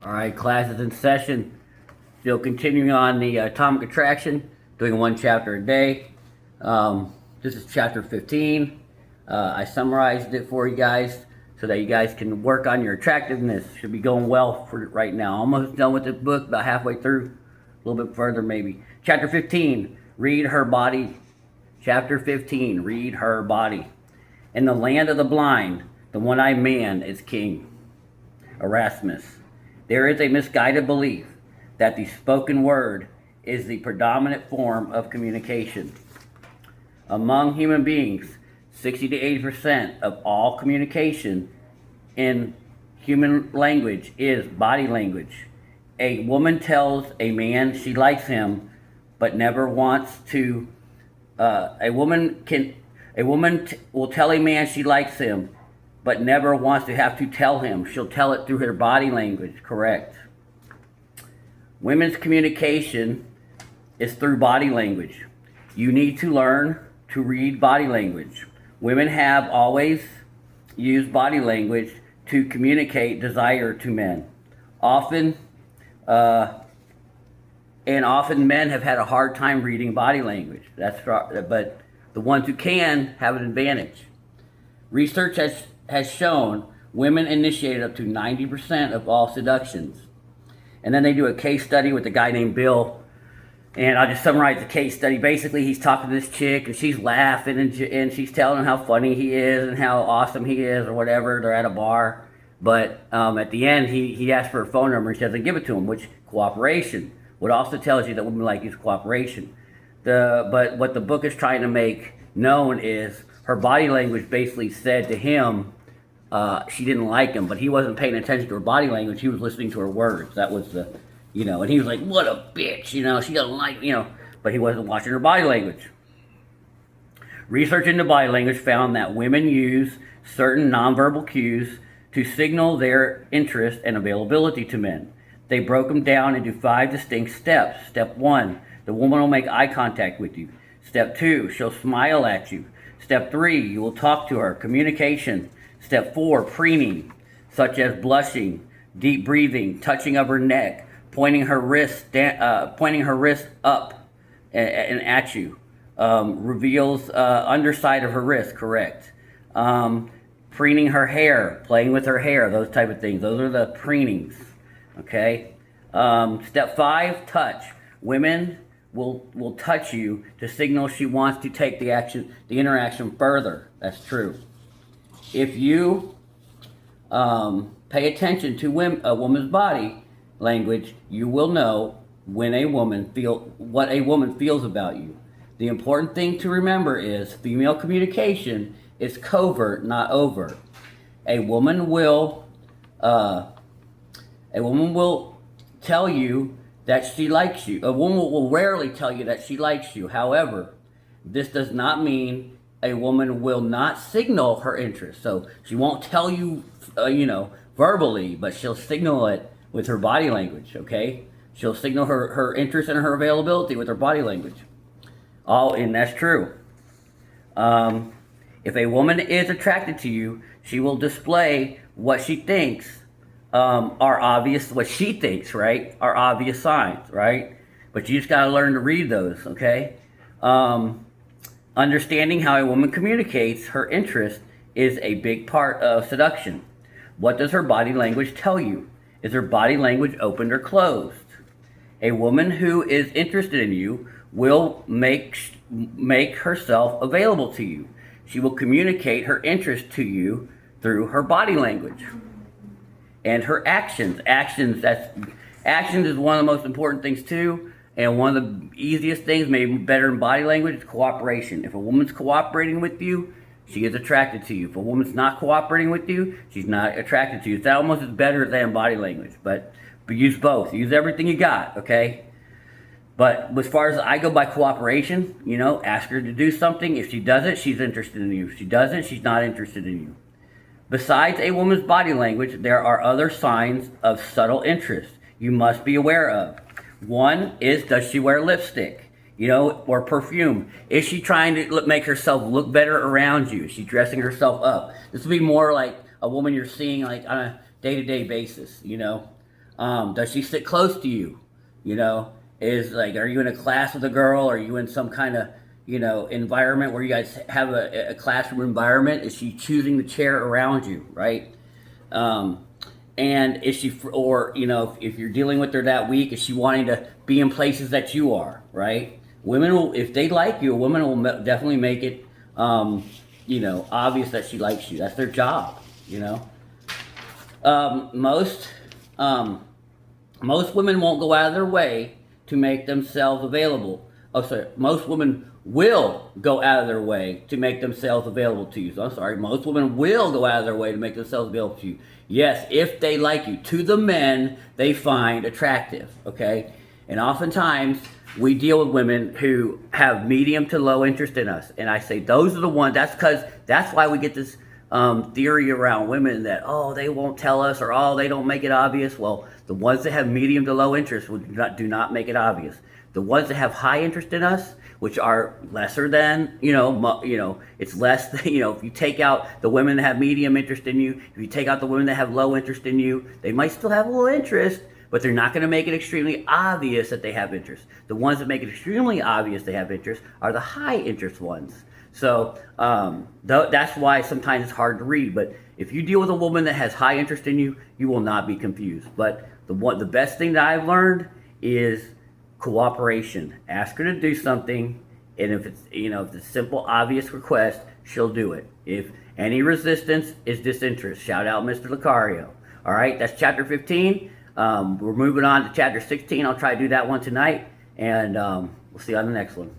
All right, class is in session. Still continuing on the atomic attraction, doing one chapter a day. This is chapter 15. I summarized it for you guys so that you guys can work on your attractiveness. Should be going well for right now. Almost done with the book, about halfway through, a little bit further maybe. Chapter 15, read her body. Chapter 15, read her body. In the land of the blind, the one-eyed man is king. Erasmus. There is a misguided belief that the spoken word is the predominant form of communication. Among human beings, 60 to 80% of all communication in human language is body language. A woman tells a man she likes him, but never wants to. A woman will tell a man she likes him, but never wants to have to tell him. She'll tell it through her body language, correct? Women's communication is through body language. You need to learn to read body language. Women have always used body language to communicate desire to men. Often men have had a hard time reading body language. But the ones who can have an advantage. Research has shown women initiated up to 90% of all seductions. And then they do a case study with a guy named Bill. And I'll just summarize the case study. Basically, he's talking to this chick, and she's laughing, and she's telling him how funny he is and how awesome he is or whatever. They're at a bar. But at the end, he asks for her phone number, and she doesn't give it to him, which cooperation. What also tells you that women like is cooperation. But what the book is trying to make known is her body language basically said to him she didn't like him, but he wasn't paying attention to her body language. He was listening to her words. That was the, and he was like, what a bitch, she doesn't like, but he wasn't watching her body language. Research into body language found that women use certain nonverbal cues to signal their interest and availability to men. They broke them down into 5 distinct steps. Step 1, the woman will make eye contact with you. Step 2, she'll smile at you. Step 3, you will talk to her, communication. Step 4, preening, such as blushing, deep breathing, touching of her neck, pointing her wrist up and at you. Reveals underside of her wrist, correct. Preening her hair, playing with her hair, those type of things. Those are the preenings, okay? Step 5, touch. Women will touch you to signal she wants to take the interaction further. That's true. If you pay attention to a woman's body language, you will know what a woman feels about you. The important thing to remember is female communication is covert, not overt. A woman will tell you that she likes you. A woman will rarely tell you that she likes you. However, this does not mean a woman will not signal her interest. So she won't tell you, verbally, but she'll signal it with her body language, okay? She'll signal her interest and her availability with her body language. And that's true. If a woman is attracted to you, she will display what she thinks are obvious, what she thinks, right, are obvious signs, right? But you just got to learn to read those, okay? Understanding how a woman communicates her interest is a big part of seduction. What does her body language tell you? Is her body language open or closed? A woman who is interested in you will make herself available to you. She will communicate her interest to you through her body language and her actions. Actions is one of the most important things too. And one of the easiest things, maybe better than body language, is cooperation. If a woman's cooperating with you, she is attracted to you. If a woman's not cooperating with you, she's not attracted to you. That almost is better than body language. But use both. Use everything you got, okay? But as far as I go by cooperation, ask her to do something. If she does it, she's interested in you. If she doesn't, she's not interested in you. Besides a woman's body language, there are other signs of subtle interest you must be aware of. One is, does she wear lipstick, or perfume? Is she trying to make herself look better around you? Is she dressing herself up? This would be more like a woman you're seeing like on a day-to-day basis, Does she sit close to you? You know, is like, are you in a class with a girl? Are you in some kind of, environment where you guys have a classroom environment? Is she choosing the chair around you, right? Um, and is she, or, if you're dealing with her that week, is she wanting to be in places that you are, right? Women will, if they like you, a woman will definitely make it, obvious that she likes you. That's their job, you know. Um, most, um, Most women won't go out of their way to make themselves available. Oh, sorry. Most women will go out of their way to make themselves available to you. So I'm sorry. Most women will go out of their way to make themselves available to you. Yes, if they like you. To the men they find attractive. Okay? And oftentimes we deal with women who have medium to low interest in us. And I say those are the ones. That's why we get this theory around women that, oh, they won't tell us, or oh, they don't make it obvious. Well, the ones that have medium to low interest do not make it obvious. The ones that have high interest in us, which are lesser than, it's less than, if you take out the women that have medium interest in you, if you take out the women that have low interest in you, they might still have a little interest, but they're not going to make it extremely obvious that they have interest. The ones that make it extremely obvious they have interest are the high interest ones. So that's why sometimes it's hard to read. But if you deal with a woman that has high interest in you, you will not be confused. But the best thing that I've learned is cooperation. Ask her to do something, and if it's a simple, obvious request, she'll do it. If any resistance is disinterest. Shout out Mr. Lucario. All right, that's chapter 15. We're moving on to chapter 16. I'll try to do that one tonight, and we'll see you on the next one.